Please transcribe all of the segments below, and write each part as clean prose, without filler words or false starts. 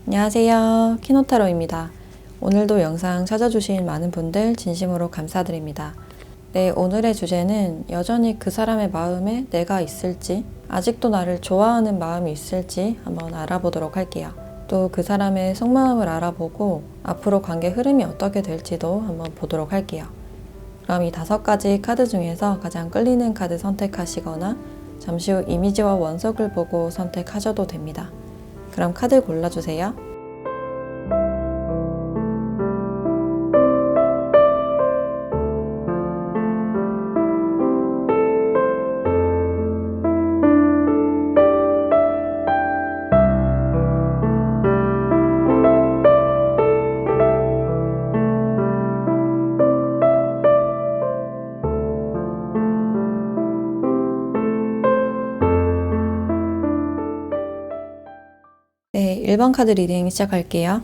안녕하세요. 키노타로입니다. 오늘도 영상 찾아주신 많은 분들 진심으로 감사드립니다. 네, 오늘의 주제는 여전히 그 사람의 마음에 내가 있을지, 아직도 나를 좋아하는 마음이 있을지 한번 알아보도록 할게요. 또 그 사람의 속마음을 알아보고 앞으로 관계 흐름이 어떻게 될지도 한번 보도록 할게요. 그럼 이 5가지 카드 중에서 가장 끌리는 카드 선택하시거나 잠시 후 이미지와 원석을 보고 선택하셔도 됩니다. 그럼 카드 골라주세요. 네, 1번 카드 리딩 시작할게요.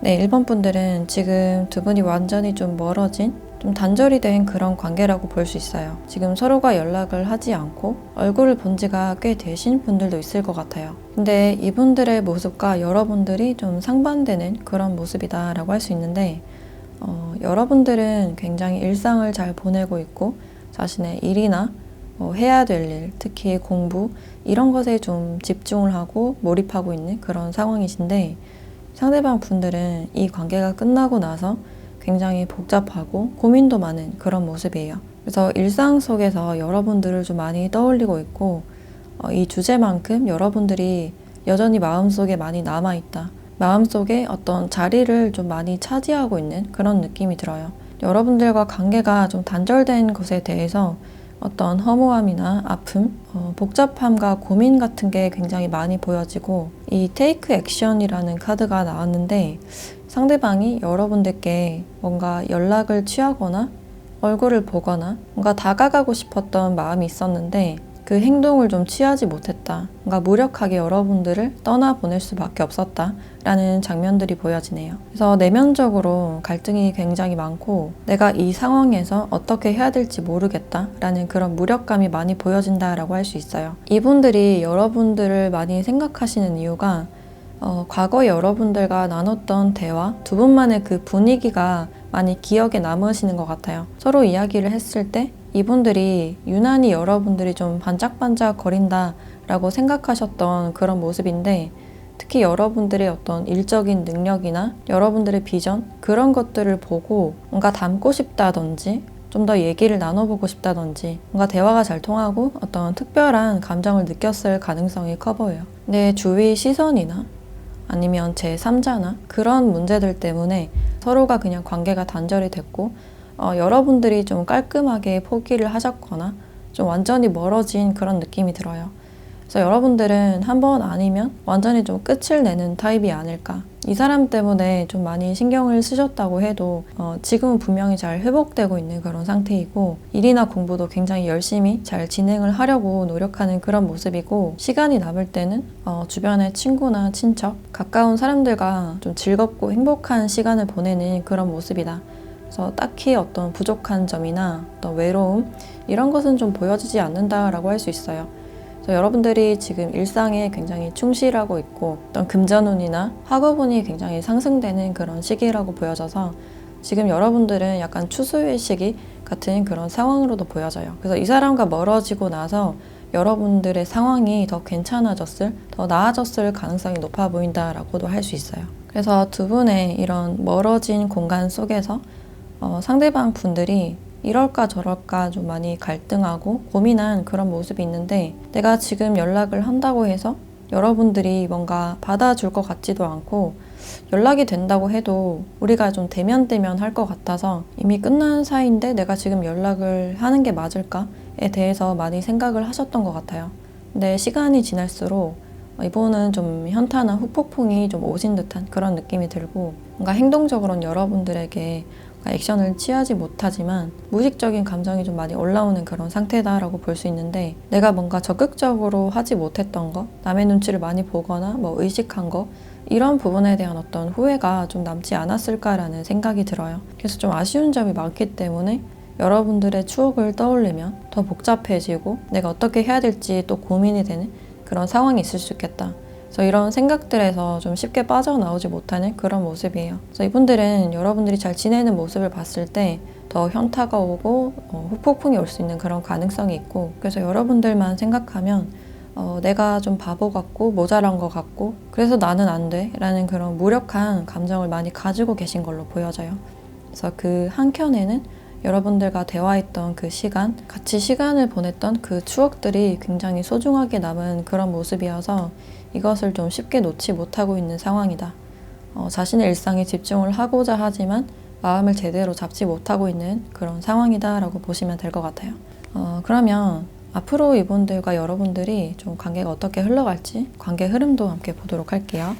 네, 1번 분들은 지금 두 분이 완전히 좀 멀어진, 좀 단절이 된 그런 관계라고 볼 수 있어요. 지금 서로가 연락을 하지 않고 얼굴을 본 지가 꽤 되신 분들도 있을 것 같아요. 근데 이분들의 모습과 여러분들이 좀 상반되는 그런 모습이다라고 할 수 있는데 여러분들은 굉장히 일상을 잘 보내고 있고 자신의 일이나 해야 될 일, 특히 공부 이런 것에 좀 집중을 하고 몰입하고 있는 그런 상황이신데 상대방 분들은 이 관계가 끝나고 나서 굉장히 복잡하고 고민도 많은 그런 모습이에요. 그래서 일상 속에서 여러분들을 좀 많이 떠올리고 있고 이 주제만큼 여러분들이 여전히 마음속에 많이 남아있다. 마음속에 어떤 자리를 좀 많이 차지하고 있는 그런 느낌이 들어요. 여러분들과 관계가 좀 단절된 것에 대해서 어떤 허무함이나 아픔, 복잡함과 고민 같은 게 굉장히 많이 보여지고 이 테이크 액션이라는 카드가 나왔는데 상대방이 여러분들께 뭔가 연락을 취하거나 얼굴을 보거나 뭔가 다가가고 싶었던 마음이 있었는데 그 행동을 좀 취하지 못했다. 뭔가 무력하게 여러분들을 떠나보낼 수밖에 없었다. 라는 장면들이 보여지네요. 그래서 내면적으로 갈등이 굉장히 많고 내가 이 상황에서 어떻게 해야 될지 모르겠다. 라는 그런 무력감이 많이 보여진다라고 할 수 있어요. 이분들이 여러분들을 많이 생각하시는 이유가 과거 여러분들과 나눴던 대화, 두 분만의 그 분위기가 많이 기억에 남으시는 것 같아요. 서로 이야기를 했을 때 이분들이 유난히 여러분들이 좀 반짝반짝 거린다 라고 생각하셨던 그런 모습인데 특히 여러분들의 어떤 일적인 능력이나 여러분들의 비전 그런 것들을 보고 뭔가 닮고 싶다든지 좀 더 얘기를 나눠보고 싶다든지 뭔가 대화가 잘 통하고 어떤 특별한 감정을 느꼈을 가능성이 커 보여요. 근데 주위 시선이나 아니면 제3자나 그런 문제들 때문에 서로가 그냥 관계가 단절이 됐고 여러분들이 좀 깔끔하게 포기를 하셨거나 좀 완전히 멀어진 그런 느낌이 들어요. 그래서 여러분들은 한 번 아니면 완전히 좀 끝을 내는 타입이 아닐까. 이 사람 때문에 좀 많이 신경을 쓰셨다고 해도 지금은 분명히 잘 회복되고 있는 그런 상태이고 일이나 공부도 굉장히 열심히 잘 진행을 하려고 노력하는 그런 모습이고 시간이 남을 때는 주변의 친구나 친척, 가까운 사람들과 좀 즐겁고 행복한 시간을 보내는 그런 모습이다. 그래서 딱히 어떤 부족한 점이나 어떤 외로움 이런 것은 좀 보여지지 않는다라고 할 수 있어요. 그래서 여러분들이 지금 일상에 굉장히 충실하고 있고 어떤 금전운이나 학업운이 굉장히 상승되는 그런 시기라고 보여져서 지금 여러분들은 약간 추수의 시기 같은 그런 상황으로도 보여져요. 그래서 이 사람과 멀어지고 나서 여러분들의 상황이 더 괜찮아졌을, 더 나아졌을 가능성이 높아 보인다라고도 할 수 있어요. 그래서 두 분의 이런 멀어진 공간 속에서 상대방 분들이 이럴까 저럴까 좀 많이 갈등하고 고민한 그런 모습이 있는데 내가 지금 연락을 한다고 해서 여러분들이 뭔가 받아줄 것 같지도 않고 연락이 된다고 해도 우리가 좀 대면대면 할 것 같아서 이미 끝난 사이인데 내가 지금 연락을 하는 게 맞을까에 대해서 많이 생각을 하셨던 것 같아요. 근데 시간이 지날수록 이번은 좀 현타나 후폭풍이 좀 오신 듯한 그런 느낌이 들고 뭔가 행동적으로는 여러분들에게 액션을 취하지 못하지만 무의식적인 감정이 좀 많이 올라오는 그런 상태다라고 볼 수 있는데 내가 뭔가 적극적으로 하지 못했던 거 남의 눈치를 많이 보거나 뭐 의식한 거 이런 부분에 대한 어떤 후회가 좀 남지 않았을까라는 생각이 들어요. 그래서 좀 아쉬운 점이 많기 때문에 여러분들의 추억을 떠올리면 더 복잡해지고 내가 어떻게 해야 될지 또 고민이 되는 그런 상황이 있을 수 있겠다. 그래서 이런 생각들에서 좀 쉽게 빠져나오지 못하는 그런 모습이에요. 그래서 이분들은 여러분들이 잘 지내는 모습을 봤을 때 더 현타가 오고 후폭풍이 올 수 있는 그런 가능성이 있고, 그래서 여러분들만 생각하면 내가 좀 바보 같고 모자란 것 같고 그래서 나는 안 돼 라는 그런 무력한 감정을 많이 가지고 계신 걸로 보여져요. 그래서 그 한켠에는 여러분들과 대화했던 그 시간, 같이 시간을 보냈던 그 추억들이 굉장히 소중하게 남은 그런 모습이어서 이것을 좀 쉽게 놓지 못하고 있는 상황이다. 자신의 일상에 집중을 하고자 하지만 마음을 제대로 잡지 못하고 있는 그런 상황이다 라고 보시면 될 것 같아요. 그러면 앞으로 이분들과 여러분들이 좀 관계가 어떻게 흘러갈지 관계 흐름도 함께 보도록 할게요.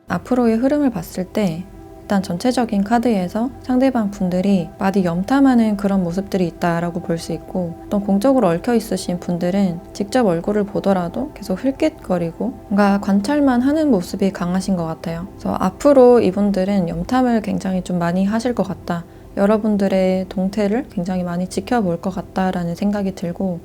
앞으로의 흐름을 봤을 때 일단 전체적인 카드에서 상대방 분들이 많이 염탐하는 그런 모습들이 있다라고 볼 수 있고, 또 공적으로 얽혀 있으신 분들은 직접 얼굴을 보더라도 계속 흘끗거리고 뭔가 관찰만 하는 모습이 강하신 것 같아요. 그래서 앞으로 이분들은 염탐을 굉장히 좀 많이 하실 것 같다. 여러분들의 동태를 굉장히 많이 지켜볼 것 같다라는 생각이 들고,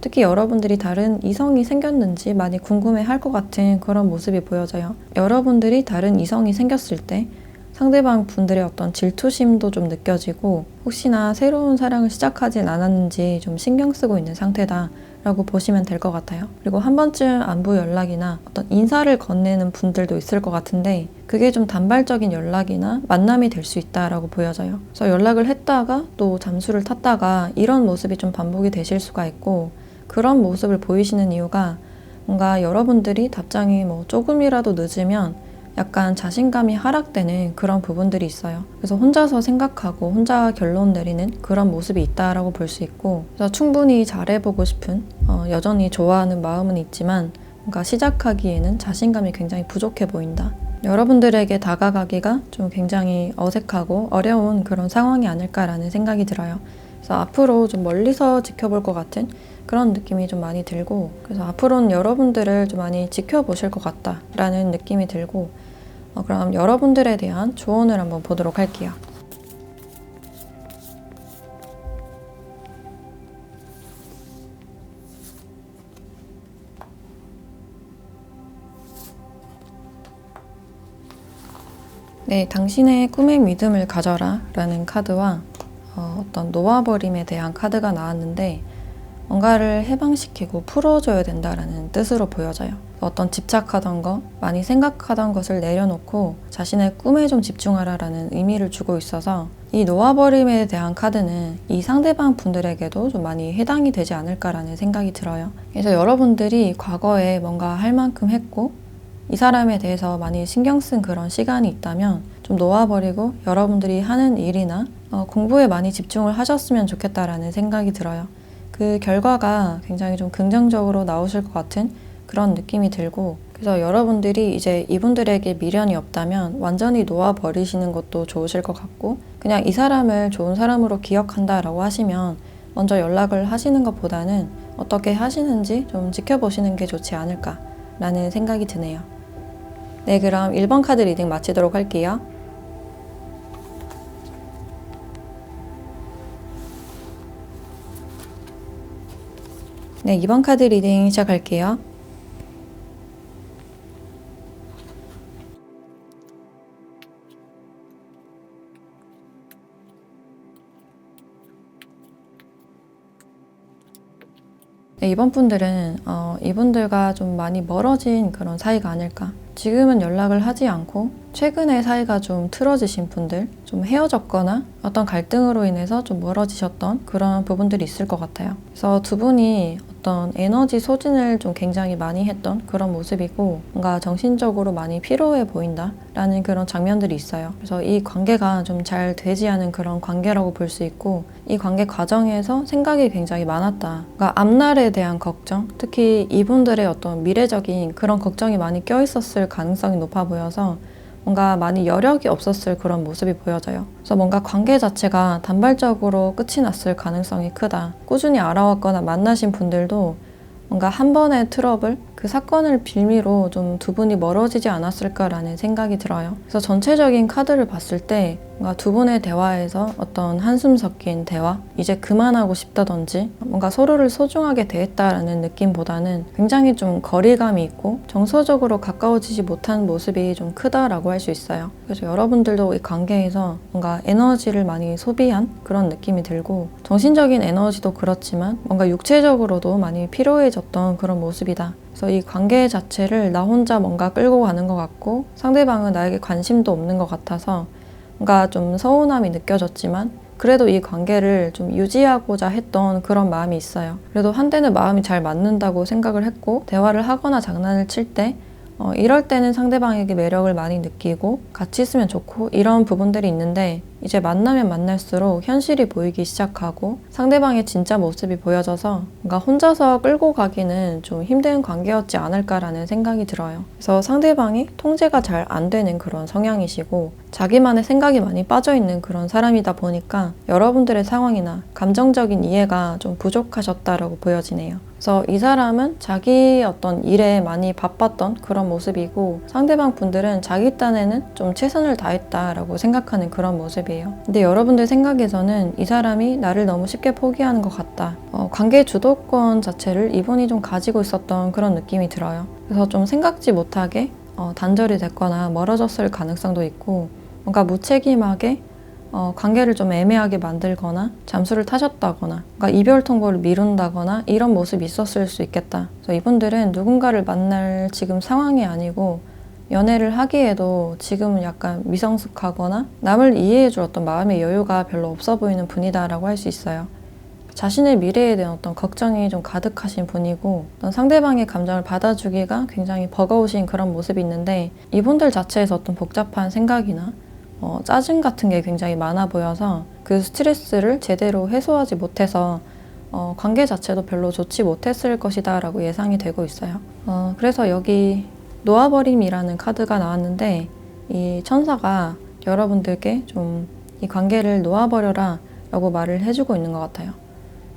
특히 여러분들이 다른 이성이 생겼는지 많이 궁금해 할 것 같은 그런 모습이 보여져요. 여러분들이 다른 이성이 생겼을 때 상대방 분들의 어떤 질투심도 좀 느껴지고, 혹시나 새로운 사랑을 시작하진 않았는지 좀 신경 쓰고 있는 상태다 라고 보시면 될 것 같아요. 그리고 한 번쯤 안부 연락이나 어떤 인사를 건네는 분들도 있을 것 같은데, 그게 좀 단발적인 연락이나 만남이 될 수 있다라고 보여져요. 그래서 연락을 했다가 또 잠수를 탔다가 이런 모습이 좀 반복이 되실 수가 있고, 그런 모습을 보이시는 이유가 뭔가 여러분들이 답장이 조금이라도 늦으면 약간 자신감이 하락되는 그런 부분들이 있어요. 그래서 혼자서 생각하고 혼자 결론 내리는 그런 모습이 있다라고 볼 수 있고, 그래서 충분히 잘해보고 싶은 여전히 좋아하는 마음은 있지만 뭔가 시작하기에는 자신감이 굉장히 부족해 보인다. 여러분들에게 다가가기가 좀 굉장히 어색하고 어려운 그런 상황이 아닐까라는 생각이 들어요. 그래서 앞으로 좀 멀리서 지켜볼 것 같은 그런 느낌이 좀 많이 들고, 그래서 앞으로는 여러분들을 좀 많이 지켜보실 것 같다라는 느낌이 들고, 그럼 여러분들에 대한 조언을 한번 보도록 할게요. 네, 당신의 꿈의 믿음을 가져라 라는 카드와 어떤 놓아버림에 대한 카드가 나왔는데, 뭔가를 해방시키고 풀어줘야 된다라는 뜻으로 보여져요. 어떤 집착하던 거, 많이 생각하던 것을 내려놓고 자신의 꿈에 좀 집중하라라는 의미를 주고 있어서, 이 놓아버림에 대한 카드는 이 상대방 분들에게도 좀 많이 해당이 되지 않을까라는 생각이 들어요. 그래서 여러분들이 과거에 뭔가 할 만큼 했고 이 사람에 대해서 많이 신경 쓴 그런 시간이 있다면 좀 놓아버리고 여러분들이 하는 일이나 공부에 많이 집중을 하셨으면 좋겠다라는 생각이 들어요. 그 결과가 굉장히 좀 긍정적으로 나오실 것 같은 그런 느낌이 들고, 그래서 여러분들이 이제 이분들에게 미련이 없다면 완전히 놓아버리시는 것도 좋으실 것 같고, 그냥 이 사람을 좋은 사람으로 기억한다라고 하시면 먼저 연락을 하시는 것보다는 어떻게 하시는지 좀 지켜보시는 게 좋지 않을까라는 생각이 드네요. 네, 그럼 1번 카드 리딩 마치도록 할게요. 네, 2번 카드 리딩 시작할게요. 네, 이번 분들은 이분들과 좀 많이 멀어진 그런 사이가 아닐까. 지금은 연락을 하지 않고 최근에 사이가 좀 틀어지신 분들, 좀 헤어졌거나 어떤 갈등으로 인해서 좀 멀어지셨던 그런 부분들이 있을 것 같아요. 그래서 두 분이 어떤 에너지 소진을 좀 굉장히 많이 했던 그런 모습이고 뭔가 정신적으로 많이 피로해 보인다라는 그런 장면들이 있어요. 그래서 이 관계가 좀 잘 되지 않은 그런 관계라고 볼 수 있고 이 관계 과정에서 생각이 굉장히 많았다. 그러니까 앞날에 대한 걱정, 특히 이분들의 어떤 미래적인 그런 걱정이 많이 껴있었을 가능성이 높아 보여서 뭔가 많이 여력이 없었을 그런 모습이 보여져요. 그래서 뭔가 관계 자체가 단발적으로 끝이 났을 가능성이 크다. 꾸준히 알아왔거나 만나신 분들도 뭔가 한 번의 트러블, 그 사건을 빌미로 좀 두 분이 멀어지지 않았을까라는 생각이 들어요. 그래서 전체적인 카드를 봤을 때 뭔가 두 분의 대화에서 어떤 한숨 섞인 대화, 이제 그만하고 싶다든지 뭔가 서로를 소중하게 대했다라는 느낌보다는 굉장히 좀 거리감이 있고 정서적으로 가까워지지 못한 모습이 좀 크다라고 할 수 있어요. 그래서 여러분들도 이 관계에서 뭔가 에너지를 많이 소비한 그런 느낌이 들고 정신적인 에너지도 그렇지만 뭔가 육체적으로도 많이 피로해졌던 그런 모습이다. 그래서 이 관계 자체를 나 혼자 뭔가 끌고 가는 것 같고 상대방은 나에게 관심도 없는 것 같아서 뭔가 좀 서운함이 느껴졌지만 그래도 이 관계를 좀 유지하고자 했던 그런 마음이 있어요. 그래도 한때는 마음이 잘 맞는다고 생각을 했고 대화를 하거나 장난을 칠 때 이럴 때는 상대방에게 매력을 많이 느끼고 같이 있으면 좋고 이런 부분들이 있는데 이제 만나면 만날수록 현실이 보이기 시작하고 상대방의 진짜 모습이 보여져서 뭔가 혼자서 끌고 가기는 좀 힘든 관계였지 않을까라는 생각이 들어요. 그래서 상대방이 통제가 잘 안 되는 그런 성향이시고 자기만의 생각이 많이 빠져있는 그런 사람이다 보니까 여러분들의 상황이나 감정적인 이해가 좀 부족하셨다라고 보여지네요. 그래서 이 사람은 자기 어떤 일에 많이 바빴던 그런 모습이고 상대방 분들은 자기 딴에는 좀 최선을 다했다라고 생각하는 그런 모습이에요. 근데 여러분들 생각에서는 이 사람이 나를 너무 쉽게 포기하는 것 같다. 관계 주도권 자체를 이분이 좀 가지고 있었던 그런 느낌이 들어요. 그래서 좀 생각지 못하게 단절이 됐거나 멀어졌을 가능성도 있고 뭔가 무책임하게 관계를 좀 애매하게 만들거나 잠수를 타셨다거나 그러니까 이별 통보를 미룬다거나 이런 모습이 있었을 수 있겠다. 그래서 이분들은 누군가를 만날 지금 상황이 아니고 연애를 하기에도 지금은 약간 미성숙하거나 남을 이해해줄 어떤 마음의 여유가 별로 없어 보이는 분이다라고 할 수 있어요. 자신의 미래에 대한 어떤 걱정이 좀 가득하신 분이고 어떤 상대방의 감정을 받아주기가 굉장히 버거우신 그런 모습이 있는데 이분들 자체에서 어떤 복잡한 생각이나 짜증 같은 게 굉장히 많아 보여서 그 스트레스를 제대로 해소하지 못해서 관계 자체도 별로 좋지 못했을 것이다 라고 예상이 되고 있어요. 그래서 여기 놓아버림이라는 카드가 나왔는데 이 천사가 여러분들께 좀 이 관계를 놓아버려라 라고 말을 해주고 있는 것 같아요.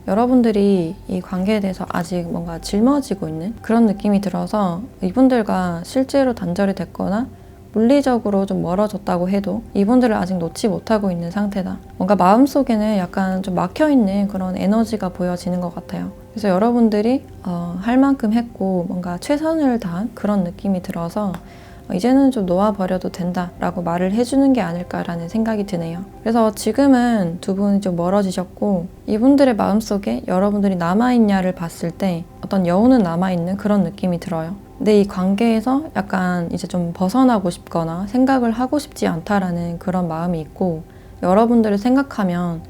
여러분들이 이 관계에 대해서 아직 뭔가 짊어지고 있는 그런 느낌이 들어서 이분들과 실제로 단절이 됐거나 물리적으로 좀 멀어졌다고 해도 이분들을 아직 놓지 못하고 있는 상태다. 뭔가 마음속에는 약간 좀 막혀있는 그런 에너지가 보여지는 것 같아요. 그래서 여러분들이 할 만큼 했고 뭔가 최선을 다한 그런 느낌이 들어서 이제는 좀 놓아버려도 된다라고 말을 해주는 게 아닐까라는 생각이 드네요. 그래서 지금은 두 분이 좀 멀어지셨고 이분들의 마음속에 여러분들이 남아있냐를 봤을 때 어떤 여운은 남아있는 그런 느낌이 들어요. 근데 이 관계에서 약간 이제 좀 벗어나고 싶거나 생각을 하고 싶지 않다라는 그런 마음이 있고 여러분들을 생각하면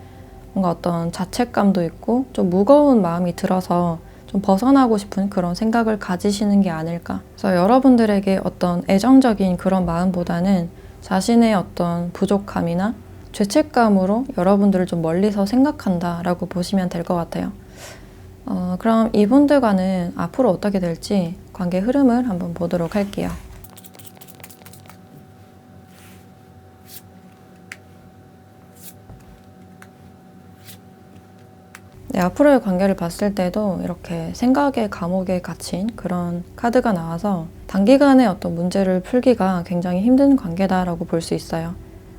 뭔가 어떤 자책감도 있고 좀 무거운 마음이 들어서 좀 벗어나고 싶은 그런 생각을 가지시는 게 아닐까. 그래서 여러분들에게 어떤 애정적인 그런 마음보다는 자신의 어떤 부족함이나 죄책감으로 여러분들을 좀 멀리서 생각한다라고 보시면 될 것 같아요. 그럼 이분들과는 앞으로 어떻게 될지 관계 흐름을 한번 보도록 할게요. 네, 앞으로의 관계를 봤을 때도 이렇게 생각의 감옥에 갇힌 그런 카드가 나와서 단기간에 어떤 문제를 풀기가 굉장히 힘든 관계다라고 볼 수 있어요.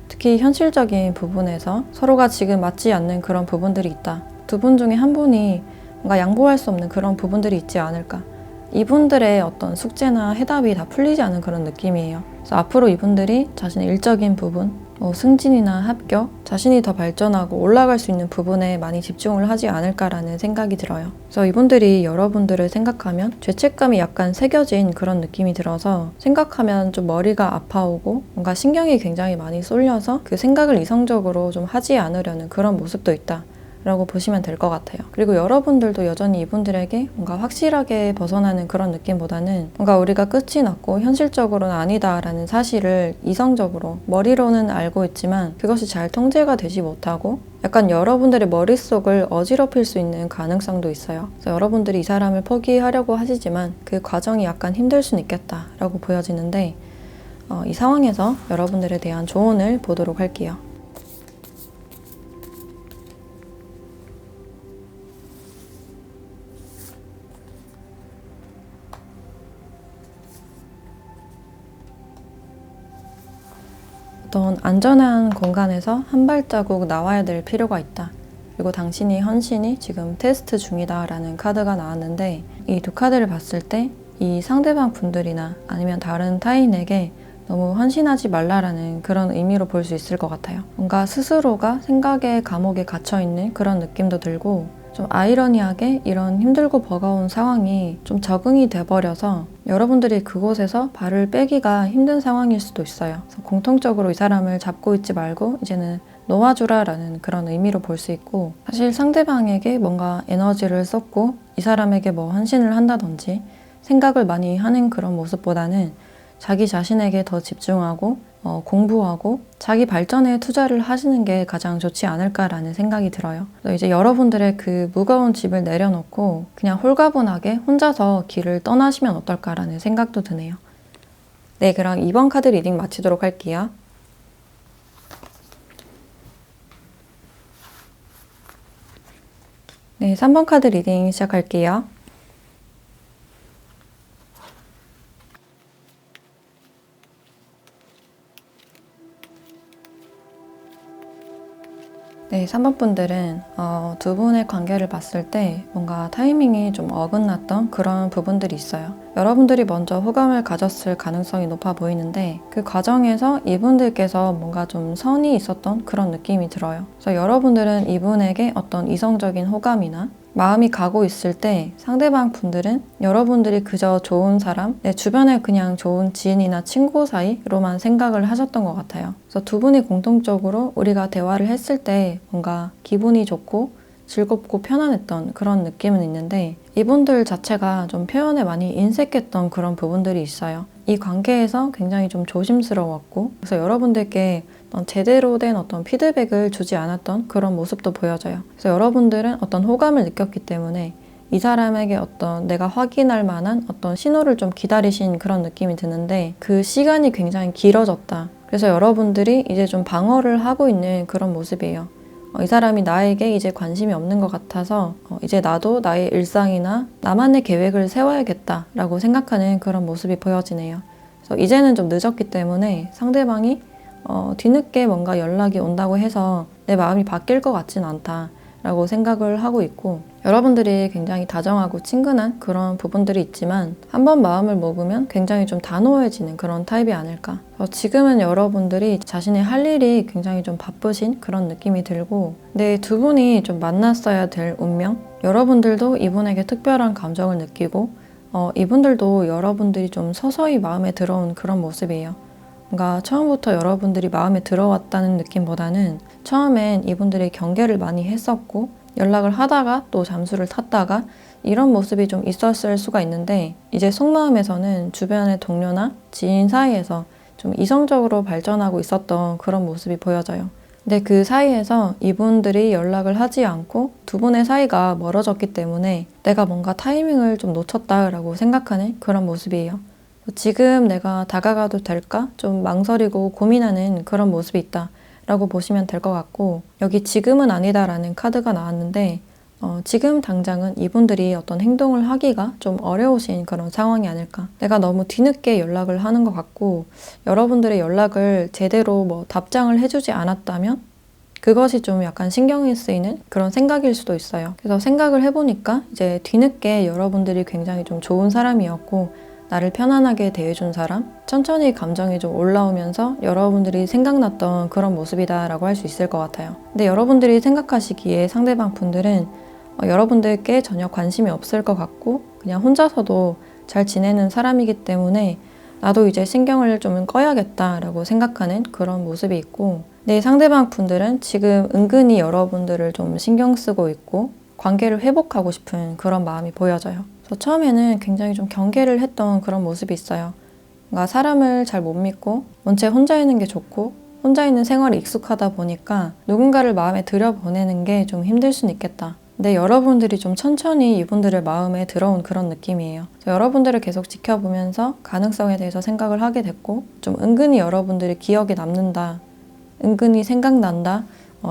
특히 현실적인 부분에서 서로가 지금 맞지 않는 그런 부분들이 있다. 두 분 중에 한 분이 뭔가 양보할 수 없는 그런 부분들이 있지 않을까. 이분들의 어떤 숙제나 해답이 다 풀리지 않은 그런 느낌이에요. 그래서 앞으로 이분들이 자신의 일적인 부분, 승진이나 합격, 자신이 더 발전하고 올라갈 수 있는 부분에 많이 집중을 하지 않을까라는 생각이 들어요. 그래서 이분들이 여러분들을 생각하면 죄책감이 약간 새겨진 그런 느낌이 들어서 생각하면 좀 머리가 아파오고 뭔가 신경이 굉장히 많이 쏠려서 그 생각을 이성적으로 좀 하지 않으려는 그런 모습도 있다 라고 보시면 될 것 같아요. 그리고 여러분들도 여전히 이분들에게 뭔가 확실하게 벗어나는 그런 느낌보다는 뭔가 우리가 끝이 났고 현실적으로는 아니다라는 사실을 이성적으로 머리로는 알고 있지만 그것이 잘 통제가 되지 못하고 약간 여러분들의 머릿속을 어지럽힐 수 있는 가능성도 있어요. 그래서 여러분들이 이 사람을 포기하려고 하시지만 그 과정이 약간 힘들 수는 있겠다라고 보여지는데 이 상황에서 여러분들에 대한 조언을 보도록 할게요. 어떤 안전한 공간에서 한 발자국 나와야 될 필요가 있다. 그리고 당신이 헌신이 지금 테스트 중이다 라는 카드가 나왔는데 이 두 카드를 봤을 때 이 상대방 분들이나 아니면 다른 타인에게 너무 헌신하지 말라라는 그런 의미로 볼 수 있을 것 같아요. 뭔가 스스로가 생각의 감옥에 갇혀있는 그런 느낌도 들고 좀 아이러니하게 이런 힘들고 버거운 상황이 좀 적응이 돼버려서 여러분들이 그곳에서 발을 빼기가 힘든 상황일 수도 있어요. 그래서 공통적으로 이 사람을 잡고 있지 말고 이제는 놓아주라 라는 그런 의미로 볼 수 있고 사실 상대방에게 뭔가 에너지를 쏟고 이 사람에게 뭐 헌신을 한다든지 생각을 많이 하는 그런 모습보다는 자기 자신에게 더 집중하고 공부하고 자기 발전에 투자를 하시는 게 가장 좋지 않을까라는 생각이 들어요. 이제 여러분들의 그 무거운 짐을 내려놓고 그냥 홀가분하게 혼자서 길을 떠나시면 어떨까라는 생각도 드네요. 네, 그럼 2번 카드 리딩 마치도록 할게요. 네, 3번 카드 리딩 시작할게요. 네, 3번 분들은 두 분의 관계를 봤을 때 뭔가 타이밍이 좀 어긋났던 그런 부분들이 있어요. 여러분들이 먼저 호감을 가졌을 가능성이 높아 보이는데 그 과정에서 이분들께서 뭔가 좀 선이 있었던 그런 느낌이 들어요. 그래서 여러분들은 이분에게 어떤 이성적인 호감이나 마음이 가고 있을 때 상대방 분들은 여러분들이 그저 좋은 사람, 내 주변에 그냥 좋은 지인이나 친구 사이로만 생각을 하셨던 것 같아요. 그래서 두 분이 공통적으로 우리가 대화를 했을 때 뭔가 기분이 좋고 즐겁고 편안했던 그런 느낌은 있는데 이분들 자체가 좀 표현에 많이 인색했던 그런 부분들이 있어요. 이 관계에서 굉장히 좀 조심스러웠고 그래서 여러분들께 제대로 된 어떤 피드백을 주지 않았던 그런 모습도 보여져요. 그래서 여러분들은 어떤 호감을 느꼈기 때문에 이 사람에게 어떤 내가 확인할 만한 어떤 신호를 좀 기다리신 그런 느낌이 드는데 그 시간이 굉장히 길어졌다. 그래서 여러분들이 이제 좀 방어를 하고 있는 그런 모습이에요. 이 사람이 나에게 이제 관심이 없는 것 같아서 이제 나도 나의 일상이나 나만의 계획을 세워야겠다라고 생각하는 그런 모습이 보여지네요. 그래서 이제는 좀 늦었기 때문에 상대방이 뒤늦게 뭔가 연락이 온다고 해서 내 마음이 바뀔 것 같진 않다라고 생각을 하고 있고 여러분들이 굉장히 다정하고 친근한 그런 부분들이 있지만 한번 마음을 먹으면 굉장히 좀 단호해지는 그런 타입이 아닐까. 지금은 여러분들이 자신의 할 일이 굉장히 좀 바쁘신 그런 느낌이 들고 근데 두 분이 좀 만났어야 될 운명? 여러분들도 이분에게 특별한 감정을 느끼고 이분들도 여러분들이 좀 서서히 마음에 들어온 그런 모습이에요. 뭔가 처음부터 여러분들이 마음에 들어왔다는 느낌보다는 처음엔 이분들이 경계를 많이 했었고 연락을 하다가 또 잠수를 탔다가 이런 모습이 좀 있었을 수가 있는데 이제 속마음에서는 주변의 동료나 지인 사이에서 좀 이성적으로 발전하고 있었던 그런 모습이 보여져요. 근데 그 사이에서 이분들이 연락을 하지 않고 두 분의 사이가 멀어졌기 때문에 내가 뭔가 타이밍을 좀 놓쳤다라고 생각하는 그런 모습이에요. 지금 내가 다가가도 될까? 좀 망설이고 고민하는 그런 모습이 있다 라고 보시면 될 것 같고 여기 지금은 아니다 라는 카드가 나왔는데 지금 당장은 이분들이 어떤 행동을 하기가 좀 어려우신 그런 상황이 아닐까. 내가 너무 뒤늦게 연락을 하는 것 같고 여러분들의 연락을 제대로 뭐 답장을 해주지 않았다면 그것이 좀 약간 신경이 쓰이는 그런 생각일 수도 있어요. 그래서 생각을 해보니까 이제 뒤늦게 여러분들이 굉장히 좀 좋은 사람이었고 나를 편안하게 대해준 사람? 천천히 감정이 좀 올라오면서 여러분들이 생각났던 그런 모습이다 라고 할 수 있을 것 같아요. 근데 여러분들이 생각하시기에 상대방 분들은 여러분들께 전혀 관심이 없을 것 같고 그냥 혼자서도 잘 지내는 사람이기 때문에 나도 이제 신경을 좀 꺼야겠다 라고 생각하는 그런 모습이 있고 내 상대방 분들은 지금 은근히 여러분들을 좀 신경 쓰고 있고 관계를 회복하고 싶은 그런 마음이 보여져요. 그래서 처음에는 굉장히 좀 경계를 했던 그런 모습이 있어요. 뭔가 사람을 잘 못 믿고 원체 혼자 있는 게 좋고 혼자 있는 생활이 익숙하다 보니까 누군가를 마음에 들여보내는 게 좀 힘들 수는 있겠다. 근데 여러분들이 좀 천천히 이분들을 마음에 들어온 그런 느낌이에요. 여러분들을 계속 지켜보면서 가능성에 대해서 생각을 하게 됐고 좀 은근히 여러분들이 기억에 남는다. 은근히 생각난다.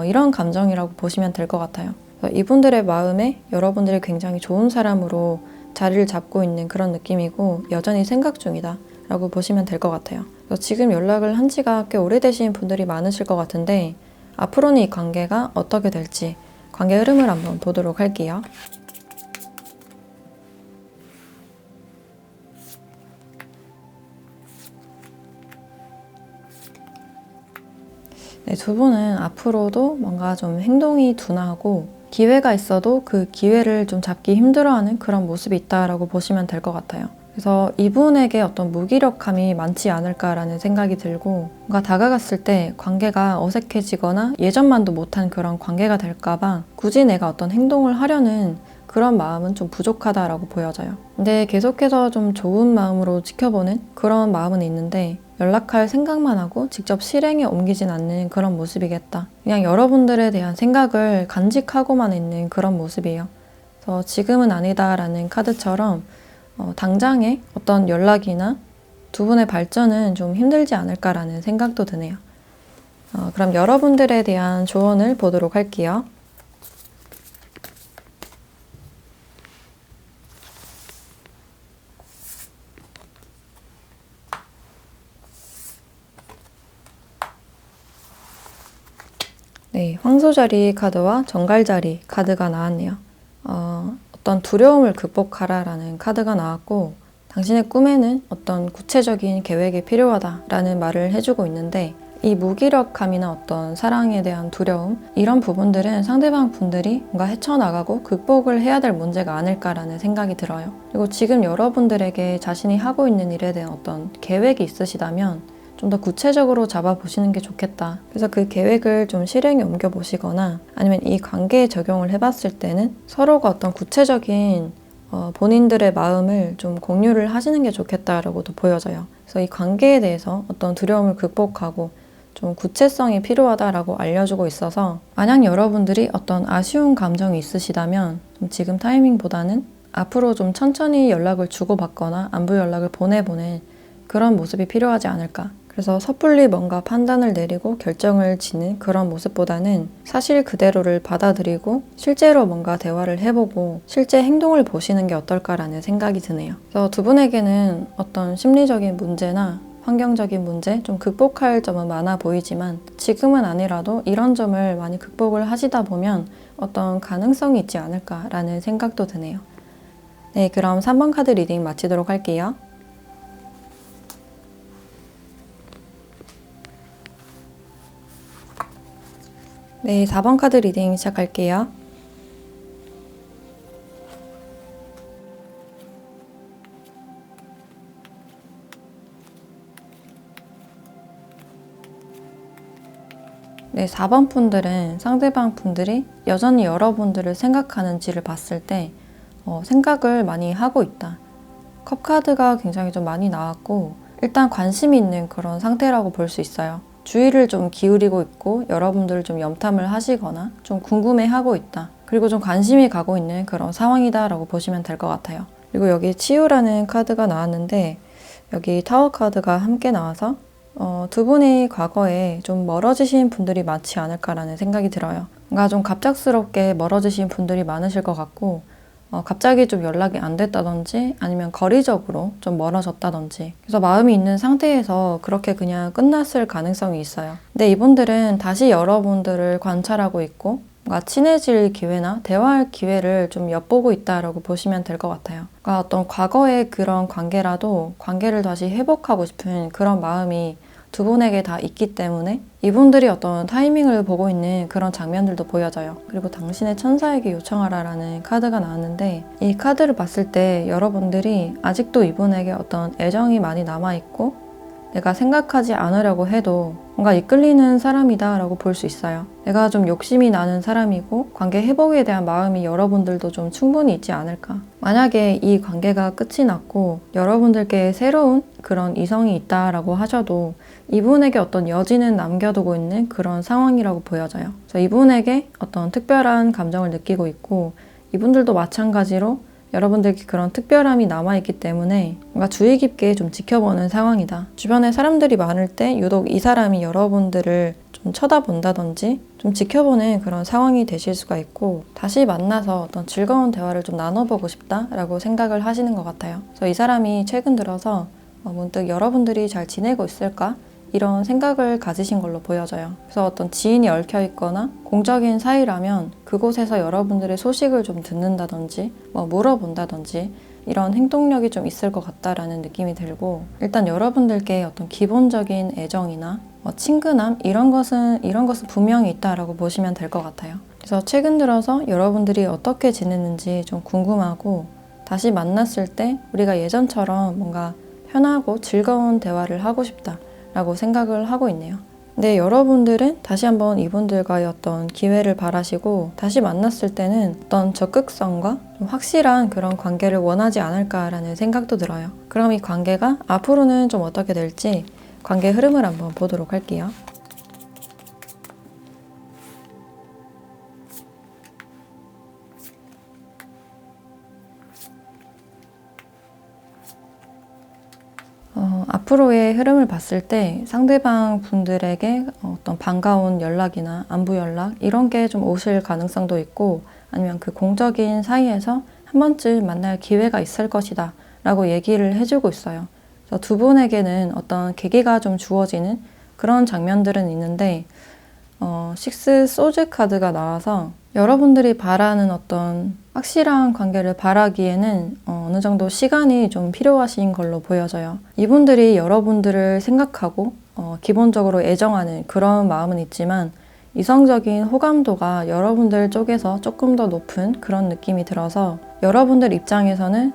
이런 감정이라고 보시면 될 것 같아요. 이분들의 마음에 여러분들이 굉장히 좋은 사람으로 자리를 잡고 있는 그런 느낌이고 여전히 생각 중이다 라고 보시면 될 것 같아요. 지금 연락을 한 지가 꽤 오래되신 분들이 많으실 것 같은데 앞으로는 이 관계가 어떻게 될지 관계 흐름을 한번 보도록 할게요. 네, 두 분은 앞으로도 뭔가 좀 행동이 둔하고 기회가 있어도 그 기회를 좀 잡기 힘들어하는 그런 모습이 있다라고 보시면 될 것 같아요. 그래서 이분에게 어떤 무기력함이 많지 않을까라는 생각이 들고 뭔가 다가갔을 때 관계가 어색해지거나 예전만도 못한 그런 관계가 될까봐 굳이 내가 어떤 행동을 하려는 그런 마음은 좀 부족하다라고 보여져요. 근데 계속해서 좀 좋은 마음으로 지켜보는 그런 마음은 있는데 연락할 생각만 하고 직접 실행에 옮기진 않는 그런 모습이겠다. 그냥 여러분들에 대한 생각을 간직하고만 있는 그런 모습이에요. 그래서 지금은 아니다라는 카드처럼 당장의 어떤 연락이나 두 분의 발전은 좀 힘들지 않을까라는 생각도 드네요. 그럼 여러분들에 대한 조언을 보도록 할게요. 네, 황소자리 카드와 정갈자리 카드가 나왔네요. 어떤 두려움을 극복하라라는 카드가 나왔고 당신의 꿈에는 어떤 구체적인 계획이 필요하다라는 말을 해주고 있는데 이 무기력함이나 어떤 사랑에 대한 두려움 이런 부분들은 상대방 분들이 뭔가 헤쳐나가고 극복을 해야 될 문제가 아닐까라는 생각이 들어요. 그리고 지금 여러분들에게 자신이 하고 있는 일에 대한 어떤 계획이 있으시다면 좀 더 구체적으로 잡아보시는 게 좋겠다. 그래서 그 계획을 좀 실행에 옮겨보시거나 아니면 이 관계에 적용을 해봤을 때는 서로가 어떤 구체적인 본인들의 마음을 좀 공유를 하시는 게 좋겠다라고도 보여져요. 그래서 이 관계에 대해서 어떤 두려움을 극복하고 좀 구체성이 필요하다라고 알려주고 있어서 만약 여러분들이 어떤 아쉬운 감정이 있으시다면 좀 지금 타이밍보다는 앞으로 좀 천천히 연락을 주고받거나 안부 연락을 보내보는 그런 모습이 필요하지 않을까. 그래서 섣불리 뭔가 판단을 내리고 결정을 짓는 그런 모습보다는 사실 그대로를 받아들이고 실제로 뭔가 대화를 해보고 실제 행동을 보시는 게 어떨까라는 생각이 드네요. 그래서 두 분에게는 어떤 심리적인 문제나 환경적인 문제, 좀 극복할 점은 많아 보이지만 지금은 아니라도 이런 점을 많이 극복을 하시다 보면 어떤 가능성이 있지 않을까라는 생각도 드네요. 네, 그럼 3번 카드 리딩 마치도록 할게요. 네, 4번 카드 리딩 시작할게요. 네, 4번 분들은 상대방 분들이 여전히 여러분들을 생각하는지를 봤을 때 생각을 많이 하고 있다. 컵 카드가 굉장히 좀 많이 나왔고 일단 관심이 있는 그런 상태라고 볼 수 있어요. 주의를 좀 기울이고 있고 여러분들을 좀 염탐을 하시거나 좀 궁금해하고 있다. 그리고 좀 관심이 가고 있는 그런 상황이다라고 보시면 될 것 같아요. 그리고 여기 치유라는 카드가 나왔는데 여기 타워 카드가 함께 나와서 두 분이 과거에 좀 멀어지신 분들이 많지 않을까라는 생각이 들어요. 뭔가 좀 갑작스럽게 멀어지신 분들이 많으실 것 같고 갑자기 좀 연락이 안 됐다든지 아니면 거리적으로 좀 멀어졌다든지 그래서 마음이 있는 상태에서 그렇게 그냥 끝났을 가능성이 있어요. 근데 이분들은 다시 여러분들을 관찰하고 있고 뭔가 친해질 기회나 대화할 기회를 좀 엿보고 있다라고 보시면 될 것 같아요. 그러니까 어떤 과거의 그런 관계라도 관계를 다시 회복하고 싶은 그런 마음이 두 분에게 다 있기 때문에 이분들이 어떤 타이밍을 보고 있는 그런 장면들도 보여져요. 그리고 당신의 천사에게 요청하라라는 카드가 나왔는데 이 카드를 봤을 때 여러분들이 아직도 이분에게 어떤 애정이 많이 남아있고 내가 생각하지 않으려고 해도 뭔가 이끌리는 사람이다 라고 볼 수 있어요. 내가 좀 욕심이 나는 사람이고 관계 회복에 대한 마음이 여러분들도 좀 충분히 있지 않을까. 만약에 이 관계가 끝이 났고 여러분들께 새로운 그런 이성이 있다라고 하셔도 이분에게 어떤 여지는 남겨두고 있는 그런 상황이라고 보여져요. 그래서 이분에게 어떤 특별한 감정을 느끼고 있고 이분들도 마찬가지로 여러분들께 그런 특별함이 남아있기 때문에 뭔가 주의 깊게 좀 지켜보는 상황이다. 주변에 사람들이 많을 때 유독 이 사람이 여러분들을 좀 쳐다본다든지 좀 지켜보는 그런 상황이 되실 수가 있고 다시 만나서 어떤 즐거운 대화를 좀 나눠보고 싶다라고 생각을 하시는 것 같아요. 그래서 이 사람이 최근 들어서 문득 여러분들이 잘 지내고 있을까? 이런 생각을 가지신 걸로 보여져요. 그래서 어떤 지인이 얽혀 있거나 공적인 사이라면 그곳에서 여러분들의 소식을 좀 듣는다든지 물어본다든지 이런 행동력이 좀 있을 것 같다라는 느낌이 들고 일단 여러분들께 어떤 기본적인 애정이나 친근함 이런 것은 분명히 있다라고 보시면 될 것 같아요. 그래서 최근 들어서 여러분들이 어떻게 지냈는지 좀 궁금하고 다시 만났을 때 우리가 예전처럼 뭔가 편하고 즐거운 대화를 하고 싶다 라고 생각을 하고 있네요. 근데 여러분들은 다시 한번 이분들과의 어떤 기회를 바라시고 다시 만났을 때는 어떤 적극성과 좀 확실한 그런 관계를 원하지 않을까라는 생각도 들어요. 그럼 이 관계가 앞으로는 좀 어떻게 될지 관계 흐름을 한번 보도록 할게요. 앞으로의 흐름을 봤을 때 상대방 분들에게 어떤 반가운 연락이나 안부 연락 이런 게 좀 오실 가능성도 있고 아니면 그 공적인 사이에서 한 번쯤 만날 기회가 있을 것이다 라고 얘기를 해주고 있어요. 그래서 두 분에게는 어떤 계기가 좀 주어지는 그런 장면들은 있는데 식스 소즈 카드가 나와서 여러분들이 바라는 어떤 확실한 관계를 바라기에는 어느 정도 시간이 좀 필요하신 걸로 보여져요. 이분들이 여러분들을 생각하고 기본적으로 애정하는 그런 마음은 있지만 이성적인 호감도가 여러분들 쪽에서 조금 더 높은 그런 느낌이 들어서 여러분들 입장에서는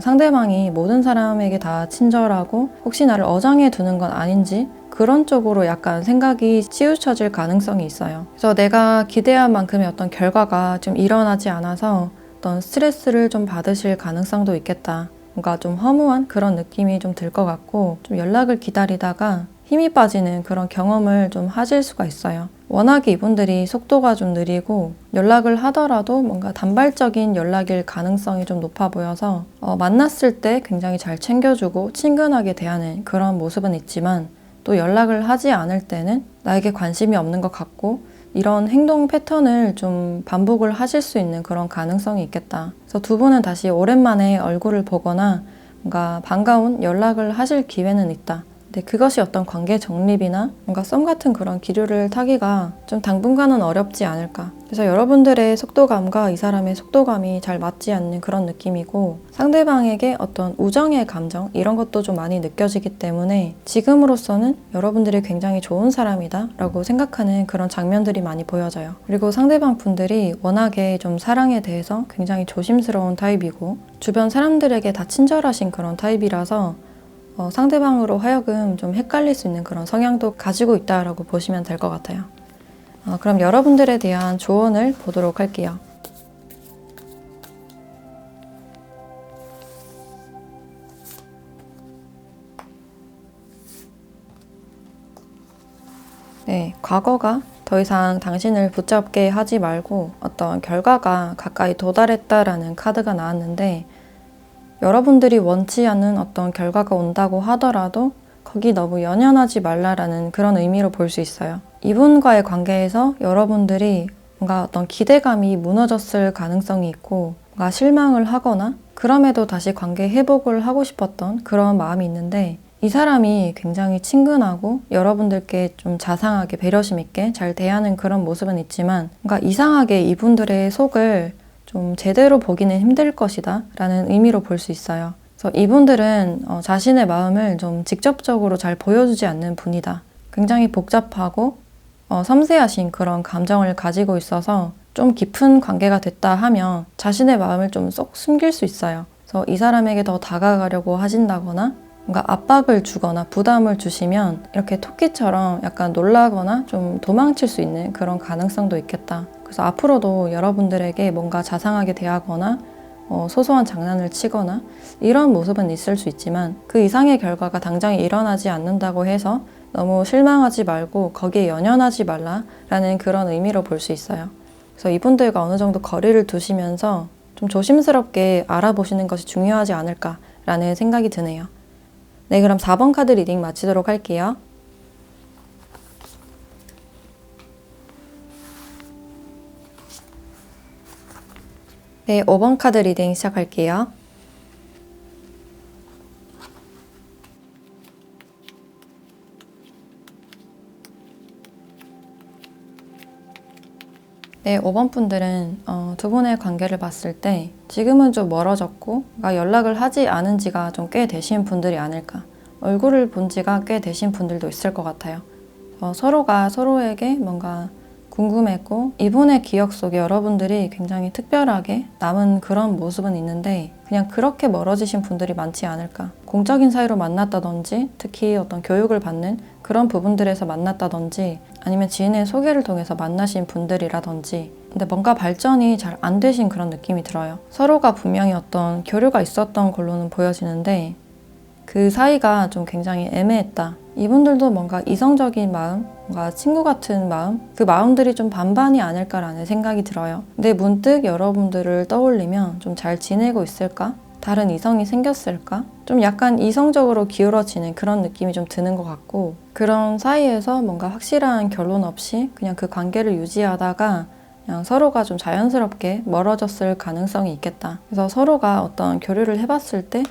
상대방이 모든 사람에게 다 친절하고 혹시 나를 어장해 두는 건 아닌지 그런 쪽으로 약간 생각이 치우쳐질 가능성이 있어요. 그래서 내가 기대한 만큼의 어떤 결과가 좀 일어나지 않아서 어떤 스트레스를 좀 받으실 가능성도 있겠다. 뭔가 좀 허무한 그런 느낌이 좀 들 것 같고 좀 연락을 기다리다가 힘이 빠지는 그런 경험을 좀 하실 수가 있어요. 워낙에 이분들이 속도가 좀 느리고 연락을 하더라도 뭔가 단발적인 연락일 가능성이 좀 높아 보여서 만났을 때 굉장히 잘 챙겨주고 친근하게 대하는 그런 모습은 있지만 또 연락을 하지 않을 때는 나에게 관심이 없는 것 같고 이런 행동 패턴을 좀 반복을 하실 수 있는 그런 가능성이 있겠다. 그래서 두 분은 다시 오랜만에 얼굴을 보거나 뭔가 반가운 연락을 하실 기회는 있다. 근데 그것이 어떤 관계 정립이나 뭔가 썸 같은 그런 기류를 타기가 좀 당분간은 어렵지 않을까. 그래서 여러분들의 속도감과 이 사람의 속도감이 잘 맞지 않는 그런 느낌이고 상대방에게 어떤 우정의 감정 이런 것도 좀 많이 느껴지기 때문에 지금으로서는 여러분들이 굉장히 좋은 사람이다 라고 생각하는 그런 장면들이 많이 보여져요. 그리고 상대방 분들이 워낙에 좀 사랑에 대해서 굉장히 조심스러운 타입이고 주변 사람들에게 다 친절하신 그런 타입이라서 상대방으로 하여금 좀 헷갈릴 수 있는 그런 성향도 가지고 있다라고 보시면 될 것 같아요. 그럼 여러분들에 대한 조언을 보도록 할게요. 네, 과거가 더 이상 당신을 붙잡게 하지 말고 어떤 결과가 가까이 도달했다라는 카드가 나왔는데 여러분들이 원치 않는 어떤 결과가 온다고 하더라도 거기 너무 연연하지 말라라는 그런 의미로 볼 수 있어요. 이분과의 관계에서 여러분들이 뭔가 어떤 기대감이 무너졌을 가능성이 있고 뭔가 실망을 하거나 그럼에도 다시 관계 회복을 하고 싶었던 그런 마음이 있는데 이 사람이 굉장히 친근하고 여러분들께 좀 자상하게 배려심 있게 잘 대하는 그런 모습은 있지만 뭔가 이상하게 이분들의 속을 좀 제대로 보기는 힘들 것이다 라는 의미로 볼 수 있어요. 그래서 이분들은 자신의 마음을 좀 직접적으로 잘 보여주지 않는 분이다. 굉장히 복잡하고 섬세하신 그런 감정을 가지고 있어서 좀 깊은 관계가 됐다 하면 자신의 마음을 좀 쏙 숨길 수 있어요. 그래서 이 사람에게 더 다가가려고 하신다거나 뭔가 압박을 주거나 부담을 주시면 이렇게 토끼처럼 약간 놀라거나 좀 도망칠 수 있는 그런 가능성도 있겠다. 그래서 앞으로도 여러분들에게 뭔가 자상하게 대하거나 소소한 장난을 치거나 이런 모습은 있을 수 있지만 그 이상의 결과가 당장 일어나지 않는다고 해서 너무 실망하지 말고 거기에 연연하지 말라라는 그런 의미로 볼 수 있어요. 그래서 이분들과 어느 정도 거리를 두시면서 좀 조심스럽게 알아보시는 것이 중요하지 않을까라는 생각이 드네요. 네, 그럼 4번 카드 리딩 마치도록 할게요. 네, 5번 카드 리딩 시작할게요. 네, 5번 분들은 두 분의 관계를 봤을 때 지금은 좀 멀어졌고 연락을 하지 않은 지가 좀 꽤 되신 분들이 아닐까. 얼굴을 본 지가 꽤 되신 분들도 있을 것 같아요. 서로가 서로에게 뭔가 궁금했고 이분의 기억 속에 여러분들이 굉장히 특별하게 남은 그런 모습은 있는데 그냥 그렇게 멀어지신 분들이 많지 않을까. 공적인 사이로 만났다든지 특히 어떤 교육을 받는 그런 부분들에서 만났다든지 아니면 지인의 소개를 통해서 만나신 분들이라든지 근데 뭔가 발전이 잘 안 되신 그런 느낌이 들어요. 서로가 분명히 어떤 교류가 있었던 걸로는 보여지는데 그 사이가 좀 굉장히 애매했다. 이분들도 뭔가 이성적인 마음, 뭔가 친구 같은 마음, 그 마음들이 좀 반반이 아닐까라는 생각이 들어요. 근데 문득 여러분들을 떠올리면 좀 잘 지내고 있을까? 다른 이성이 생겼을까? 좀 약간 이성적으로 기울어지는 그런 느낌이 좀 드는 것 같고 그런 사이에서 뭔가 확실한 결론 없이 그냥 그 관계를 유지하다가 그냥 서로가 좀 자연스럽게 멀어졌을 가능성이 있겠다. 그래서 서로가 어떤 교류를 해봤을 때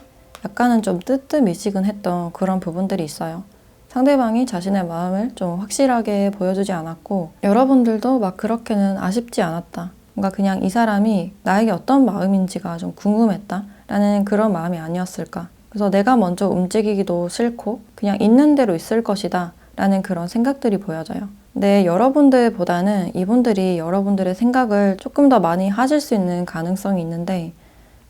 약간은 좀 뜨뜻미지근했던 그런 부분들이 있어요. 상대방이 자신의 마음을 좀 확실하게 보여주지 않았고 여러분들도 막 그렇게는 아쉽지 않았다. 뭔가 그냥 이 사람이 나에게 어떤 마음인지가 좀 궁금했다 라는 그런 마음이 아니었을까. 그래서 내가 먼저 움직이기도 싫고 그냥 있는 대로 있을 것이다 라는 그런 생각들이 보여져요. 근데 여러분들보다는 이분들이 여러분들의 생각을 조금 더 많이 하실 수 있는 가능성이 있는데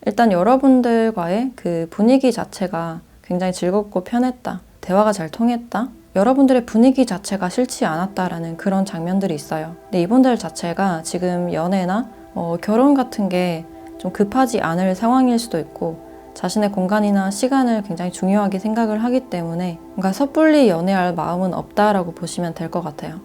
일단 여러분들과의 그 분위기 자체가 굉장히 즐겁고 편했다. 대화가 잘 통했다. 여러분들의 분위기 자체가 싫지 않았다라는 그런 장면들이 있어요. 근데 이분들 자체가 지금 연애나 결혼 같은 게 좀 급하지 않을 상황일 수도 있고 자신의 공간이나 시간을 굉장히 중요하게 생각을 하기 때문에 뭔가 섣불리 연애할 마음은 없다라고 보시면 될 것 같아요.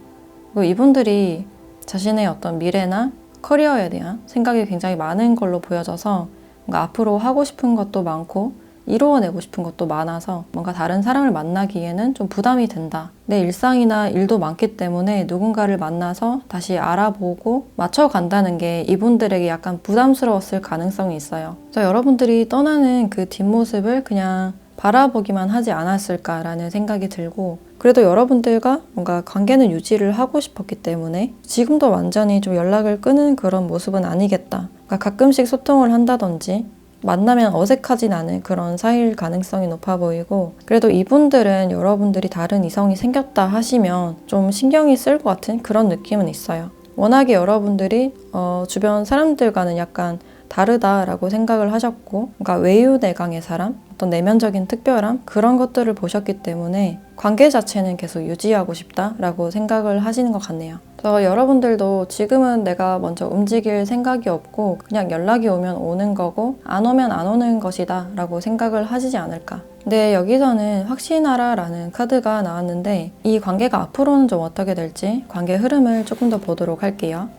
그리고 이분들이 자신의 어떤 미래나 커리어에 대한 생각이 굉장히 많은 걸로 보여져서 뭔가 앞으로 하고 싶은 것도 많고 이루어내고 싶은 것도 많아서 뭔가 다른 사람을 만나기에는 좀 부담이 된다. 내 일상이나 일도 많기 때문에 누군가를 만나서 다시 알아보고 맞춰간다는 게 이분들에게 약간 부담스러웠을 가능성이 있어요. 그래서 여러분들이 떠나는 그 뒷모습을 그냥 바라보기만 하지 않았을까라는 생각이 들고 그래도 여러분들과 뭔가 관계는 유지를 하고 싶었기 때문에 지금도 완전히 좀 연락을 끊은 그런 모습은 아니겠다. 그러니까 가끔씩 소통을 한다든지 만나면 어색하진 않은 그런 사이일 가능성이 높아 보이고 그래도 이분들은 여러분들이 다른 이성이 생겼다 하시면 좀 신경이 쓸 것 같은 그런 느낌은 있어요. 워낙에 여러분들이 주변 사람들과는 약간 다르다라고 생각을 하셨고 그러니까 외유내강의 사람, 어떤 내면적인 특별함 그런 것들을 보셨기 때문에 관계 자체는 계속 유지하고 싶다라고 생각을 하시는 것 같네요. 그래서 여러분들도 지금은 내가 먼저 움직일 생각이 없고 그냥 연락이 오면 오는 거고 안 오면 안 오는 것이다 라고 생각을 하시지 않을까. 근데 여기서는 확신하라 라는 카드가 나왔는데 이 관계가 앞으로는 좀 어떻게 될지 관계 흐름을 조금 더 보도록 할게요.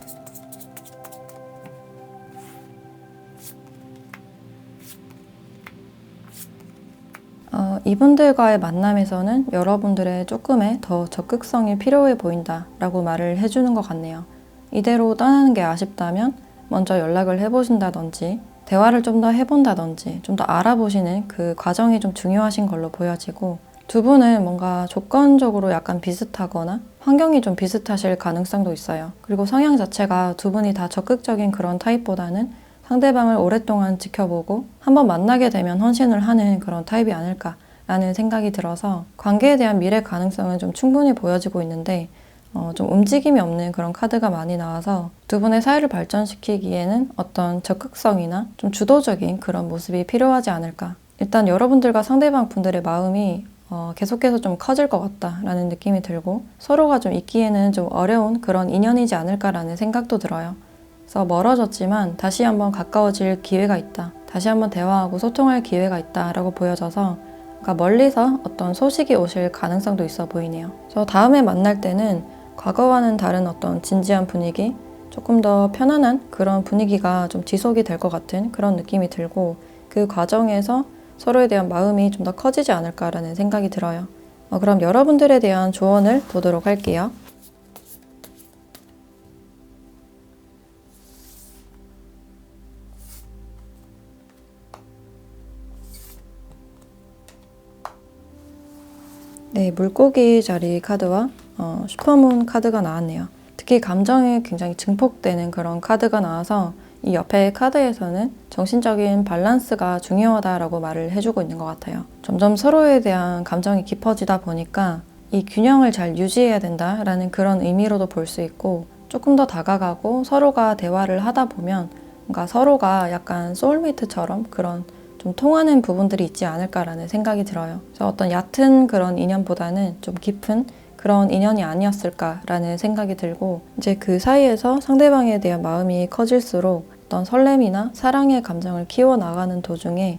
이분들과의 만남에서는 여러분들의 조금의 더 적극성이 필요해 보인다 라고 말을 해주는 것 같네요. 이대로 떠나는 게 아쉽다면 먼저 연락을 해보신다든지 대화를 좀 더 해본다든지 좀 더 알아보시는 그 과정이 좀 중요하신 걸로 보여지고 두 분은 뭔가 조건적으로 약간 비슷하거나 환경이 좀 비슷하실 가능성도 있어요. 그리고 성향 자체가 두 분이 다 적극적인 그런 타입보다는 상대방을 오랫동안 지켜보고 한번 만나게 되면 헌신을 하는 그런 타입이 아닐까라는 생각이 들어서 관계에 대한 미래 가능성은 좀 충분히 보여지고 있는데 좀 움직임이 없는 그런 카드가 많이 나와서 두 분의 사이를 발전시키기에는 어떤 적극성이나 좀 주도적인 그런 모습이 필요하지 않을까 일단 여러분들과 상대방 분들의 마음이 계속해서 좀 커질 것 같다라는 느낌이 들고 서로가 좀 있기에는 좀 어려운 그런 인연이지 않을까라는 생각도 들어요. 그래서 멀어졌지만 다시 한번 가까워질 기회가 있다. 다시 한번 대화하고 소통할 기회가 있다라고 보여져서 그러니까 멀리서 어떤 소식이 오실 가능성도 있어 보이네요. 그래서 다음에 만날 때는 과거와는 다른 어떤 진지한 분위기, 조금 더 편안한 그런 분위기가 좀 지속이 될 것 같은 그런 느낌이 들고 그 과정에서 서로에 대한 마음이 좀 더 커지지 않을까라는 생각이 들어요. 그럼 여러분들에 대한 조언을 보도록 할게요. 네, 물고기 자리 카드와 슈퍼문 카드가 나왔네요. 특히 감정이 굉장히 증폭되는 그런 카드가 나와서 이 옆에 카드에서는 정신적인 밸런스가 중요하다라고 말을 해주고 있는 것 같아요. 점점 서로에 대한 감정이 깊어지다 보니까 이 균형을 잘 유지해야 된다라는 그런 의미로도 볼 수 있고 조금 더 다가가고 서로가 대화를 하다 보면 뭔가 서로가 약간 소울메이트처럼 그런 좀 통하는 부분들이 있지 않을까라는 생각이 들어요. 그래서 어떤 얕은 그런 인연보다는 좀 깊은 그런 인연이 아니었을까라는 생각이 들고 이제 그 사이에서 상대방에 대한 마음이 커질수록 어떤 설렘이나 사랑의 감정을 키워나가는 도중에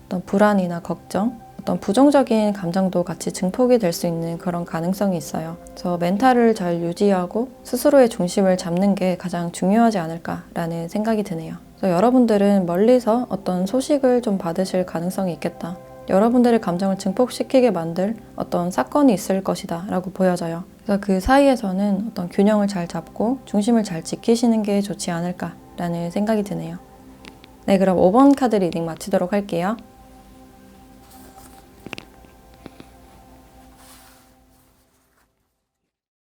어떤 불안이나 걱정, 어떤 부정적인 감정도 같이 증폭이 될 수 있는 그런 가능성이 있어요. 그래서 멘탈을 잘 유지하고 스스로의 중심을 잡는 게 가장 중요하지 않을까라는 생각이 드네요. 그래서 여러분들은 멀리서 어떤 소식을 좀 받으실 가능성이 있겠다. 여러분들의 감정을 증폭시키게 만들 어떤 사건이 있을 것이다 라고 보여져요. 그래서 그 사이에서는 어떤 균형을 잘 잡고 중심을 잘 지키시는 게 좋지 않을까라는 생각이 드네요. 네, 그럼 5번 카드 리딩 마치도록 할게요.